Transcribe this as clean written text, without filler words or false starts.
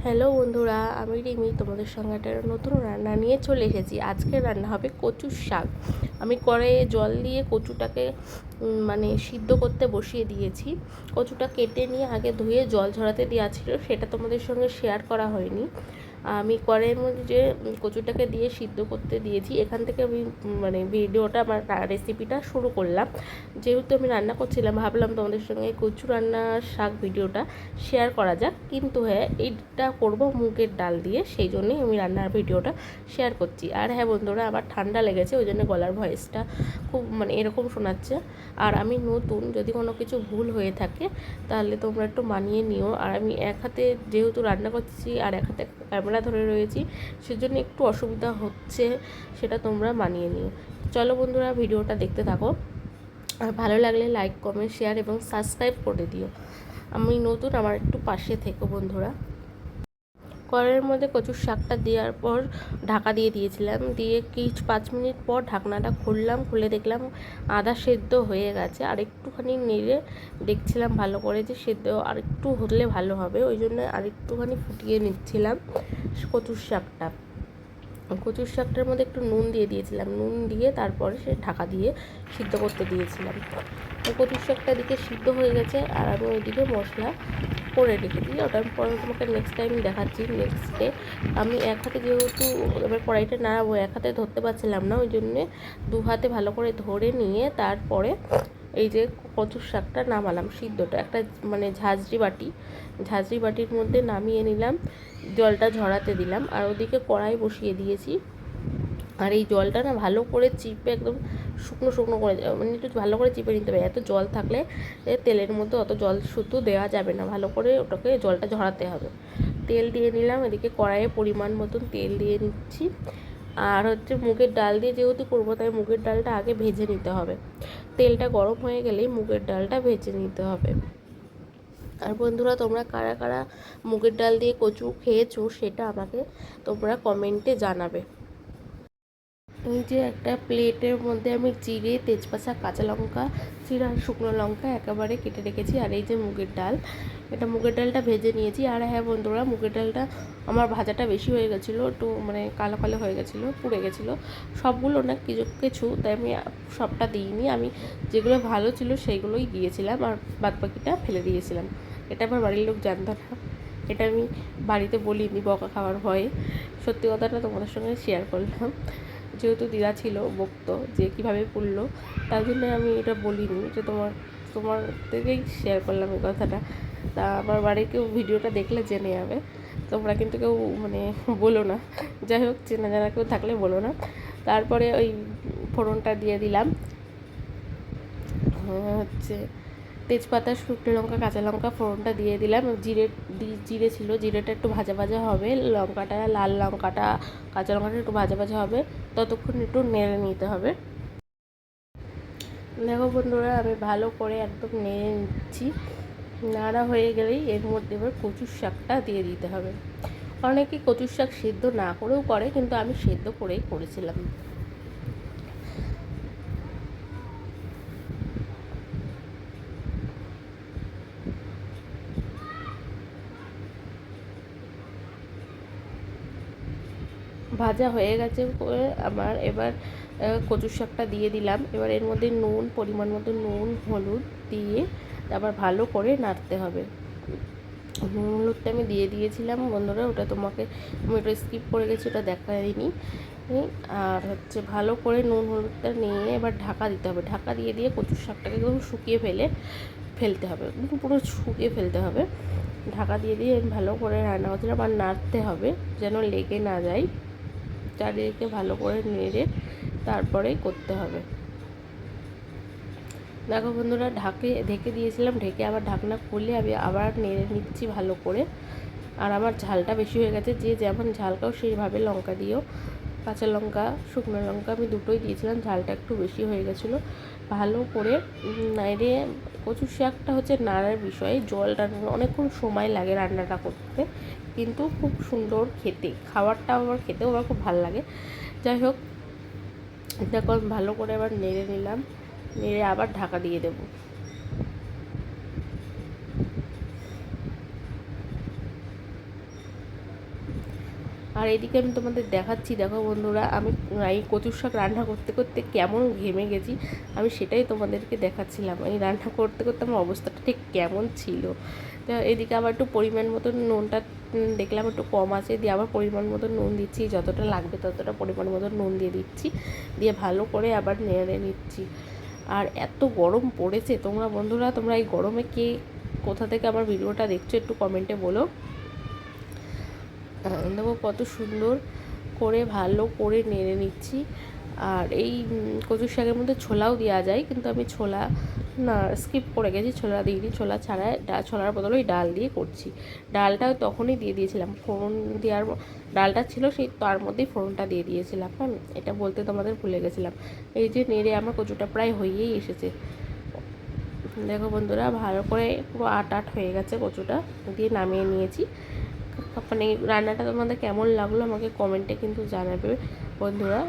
Hello বন্ধুরা, আমি রিমি তোমাদের সঙ্গে একটা নতুন রান্না নিয়ে চলে এসেছি। আজকের রান্না হবে কচুর শাক। আমি কড়াইয়ে জল দিয়ে কচুটাকে সিদ্ধ করতে বসিয়ে দিয়েছি। কচুটা কেটে নিয়ে আগে ধুয়ে জল ঝরাতে দেওয়া ছিল, সেটা তোমাদের সঙ্গে শেয়ার করা হয়নি। আমি কড়াইয়ের মধ্যে যে কচুটাকে দিয়ে সিদ্ধ করতে দিয়েছি, এখান থেকে আমি ভিডিওটা আমার রেসিপিটা শুরু করলাম। যেহেতু আমি রান্না করছিলাম, ভাবলাম তোমাদের সঙ্গে কচু রান্নার শাক ভিডিওটা শেয়ার করা যাক। কিন্তু হ্যাঁ, এইটা করব মুগের ডাল দিয়ে, সেই জন্যই আমি রান্নার ভিডিওটা শেয়ার করছি। আর হ্যাঁ বন্ধুরা, আমার ঠান্ডা লেগেছে, ওই জন্য গলার ভয়েসটা খুব এরকম শোনাচ্ছে। আর আমি নতুন, যদি কোনো কিছু ভুল হয়ে থাকে তাহলে তোমরা একটু মানিয়ে নিও। আর আমি এক হাতে যেহেতু রান্না করছি আর এক হাতে ক্যামেরা ধরে রয়েছি, সেজন্য একটু অসুবিধা হচ্ছে, সেটা তোমরা মানিয়ে নিও। চলো বন্ধুরা, ভিডিওটা দেখতে থাকো। আর ভালো লাগলে লাইক, কমেন্ট, শেয়ার এবং সাবস্ক্রাইব করে দিও। আমি নতুন, আমার একটু পাশে থেকো বন্ধুরা। কড়াইয়ের মধ্যে কচুর শাকটা দেওয়ার পর ঢাকা দিয়ে দিয়েছিলাম, দিয়ে 5 মিনিট পর ঢাকনাটা খুললাম, খুলে দেখলাম আধা সেদ্ধ হয়ে গেছে। আর একটুখানি নেড়ে দেখছিলাম ভালো করে যে সেদ্ধ আর একটু হলে ভালো হবে, ওই জন্য আর একটুখানি ফুটিয়ে নিচ্ছিলাম কচুর শাকটা। কচুর শাকটার মধ্যে একটু নুন দিয়ে দিয়েছিলাম, নুন দিয়ে তারপরে সে ঢাকা দিয়ে সিদ্ধ করতে দিয়েছিলাম। কচুর শাকটা এদিকে সিদ্ধ হয়ে গেছে, আর আমি ওইদিকে মশলা করে রেখেছি। ওটার পরে তোমাকে নেক্সট টাইম দেখাচ্ছি। নেক্সটে আমি এক হাতে, যেহেতু এবার কড়াইটা নাড়াবো, এক হাতে ধরতে পারছিলাম না, ওই জন্যে 2 হাতে ভালো করে ধরে নিয়ে তারপরে এই যে কচুর শাকটা নামালাম সিদ্ধটা একটা ঝাঁঝরি বাটির মধ্যে নামিয়ে নিলাম, জলটা ঝরাতে দিলাম। আর ওদিকে কড়াই বসিয়ে দিয়েছি। আর এই জলটা না ভালো করে চিপে একদম শুকনো শুকনো করে, একটু ভালো করে চিপে নিতে হবে। এত জল থাকলে তেলের মধ্যে অত জল শুধু দেওয়া যাবে না, ভালো করে ওটাকে জলটা ঝরাতে হবে। তেল দিয়ে নিলাম, এদিকে কড়াইয়ে পরিমাণ মতন তেল দিয়ে নিচ্ছি। আর মুগের ডাল দিয়ে যেহেতু করবো, তাই মুগের ডালটা আগে ভেজে নিতে হবে। তেলটা গরম হয়ে গেলেই মুগের ডালটা ভেজে নিতে হবে। আর বন্ধুরা, তোমরা কারা কারা মুগের ডাল দিয়ে কচু খেয়েছো, সেটা আমাকে তোমরা কমেন্টে জানাবে। এই যে একটা প্লেটের মধ্যে আমি জিরে, তেজপাতা, কাঁচা লঙ্কা, জিরা, শুকনো লঙ্কা একেবারে কেটে রেখেছি। আর এই যে মুগের ডাল, এটা মুগের ডালটা ভেজে নিয়েছি। আর হ্যাঁ বন্ধুরা, মুগের ডালটা আমার ভাজাটা বেশি হয়ে গেছিলো, একটু কালো কালো হয়ে গেছিলো, পুড়ে গেছিলো সবগুলো না, কিছু কিছু, তাই আমি সবটা দিইনি। আমি যেগুলো ভালো ছিল সেইগুলোই দিয়েছিলাম, আর বাদবাকিটা ফেলে দিয়েছিলাম। এটা আমার বাড়ির লোক জানতো না, এটা আমি বাড়িতে বলিনি বকা খাওয়ার ভয়ে। সত্যি কথাটা তোমাদের সঙ্গে শেয়ার করলাম। যেহেতু দিদা ছিল, বকতো যে কীভাবে পড়লো, তার জন্য আমি এটা বলিনি, যে তোমার থেকেই শেয়ার করলাম এই কথাটা। তা আমার বাড়ির কেউ ভিডিওটা দেখলে জেনে যাবে, তোমরা কিন্তু কেউ বলো না। যাই হোক, চেনা জানা কেউ থাকলে বলো না। তারপরে ওই ফোড়নটা দিয়ে দিলাম, তেজপাতা, শুকনো লঙ্কা, কাঁচা লঙ্কা, ফোড়নটা দিয়ে দিলাম। জিরে ছিল, জিরেটা একটু ভাজা ভাজা হবে, লঙ্কাটা, লাল লঙ্কাটা, কাঁচা লঙ্কাটা একটু ভাজা ভাজা হবে, ততক্ষণ একটু নেড়ে নিতে হবে। দেখো বন্ধুরা, আমি ভালো করে একদম নেড়ে নিচ্ছি। নাড়া হয়ে গেলেই এর মধ্যে এবার কচুর শাকটা দিয়ে দিতে হবে। অনেকে কচুর শাক সেদ্ধ না করেও করে, কিন্তু আমি সেদ্ধ করেই করেছিলাম। ভাজা হয়ে গেছে আমার, এবার কচুর শাকটা দিয়ে দিলাম। এবার এর মধ্যে নুন, পরিমাণ মতো নুন, হলুদ দিয়ে আবার ভালো করে নাড়তে হবে। নুন হলুদটা আমি দিয়ে দিয়েছিলাম বন্ধুরা, ওটা আমি ওটা স্কিপ করে গেছি, ওটা দেখাইনি। আর ভালো করে নুন হলুদটা নিয়ে এবার ঢাকা দিতে হবে। ঢাকা দিয়ে দিয়ে কচুর শাকটাকে একদম শুকিয়ে ফেলতে হবে, পুরো শুকিয়ে ফেলতে হবে। ঢাকা দিয়ে দিয়ে ভালো করে রান্না করছিলাম, আর নাড়তে হবে যেন লেগে না যায়। চারিদিকে ভালো করে নেড়ে তারপরেই করতে হবে। দেখো বন্ধুরা, ঢেকে দিয়েছিলাম, ঢেকে আবার ঢাকনা খুলে আমি আবার নেড়ে নিচ্ছি ভালো করে। আর আমার ঝালটা বেশি হয়ে গেছে, যে যেমন ঝাল খাও সেইভাবে লঙ্কা দিও। কাঁচা লঙ্কা, শুকনো লঙ্কা আমি দুটোই দিয়েছিলাম, ঝালটা একটু বেশি হয়ে গেছিলো। ভালো করে নেড়ে, কচুর শাকটা নাড়ার বিষয়, জলটা অনেকক্ষণ সময় লাগে রান্নাটা করতে, কিন্তু খুব সুন্দর খেতে, খাবারটা খেতেও আমার খুব ভালো লাগে। যাই হোক, দেখো আমি ভালো করে আবার নেড়ে নিলাম, নেড়ে আবার ঢাকা দিয়ে দেবো। আর এদিকে আমি তোমাদের দেখাচ্ছি, দেখো বন্ধুরা, আমি এই কচুর শাক রান্না করতে করতে কেমন ঘেমে গেছি আমি সেটাই তোমাদেরকে দেখাচ্ছিলাম। এই রান্না করতে করতে আমার অবস্থাটা ঠিক কেমন ছিল। তো এদিকে আবার একটু পরিমাণ মতন নুনটা দেখলাম একটু কম আছে, দিয়ে আবার পরিমাণ মতন নুন দিচ্ছি, যতটা লাগবে ততটা পরিমাণ মতন নুন দিয়ে দিচ্ছি, দিয়ে ভালো করে আবার নেড়ে নিচ্ছি। আর এত গরম পড়েছে, বন্ধুরা তোমরা এই গরমে কে কোথা থেকে আমার ভিডিওটা দেখছো একটু কমেন্টে বলো। দেখো কত সুন্দর করে ভালো করে নেড়ে নিচ্ছি। আর এই কচুর শাকের মধ্যে ছোলাও দেওয়া যায়, কিন্তু আমি ছোলা না স্কিপ করে গেছি, ছোলা দিইনি, ছোলা ছাড়া ছোলার বদলে ওই ডাল দিয়ে করছি। ডালটাও তখনই দিয়ে দিয়েছিলাম, ফোড়ন দেওয়ার ডালটা ছিল সেই তার মধ্যেই ফোড়নটা দিয়ে দিয়েছিলাম। হ্যাঁ, এটা বলতে তোমাদের ভুলে গেছিলাম। এই যে নেড়ে আমার কচুটা প্রায় হয়েই এসেছে। দেখো বন্ধুরা, ভালো করে পুরো আট হয়ে গেছে কচুটা, দিয়ে নামিয়ে নিয়েছি। মানে রান্নাটা তোমাদের কেমন লাগলো আমাকে কমেন্টে কিন্তু জানাবে বন্ধুরা।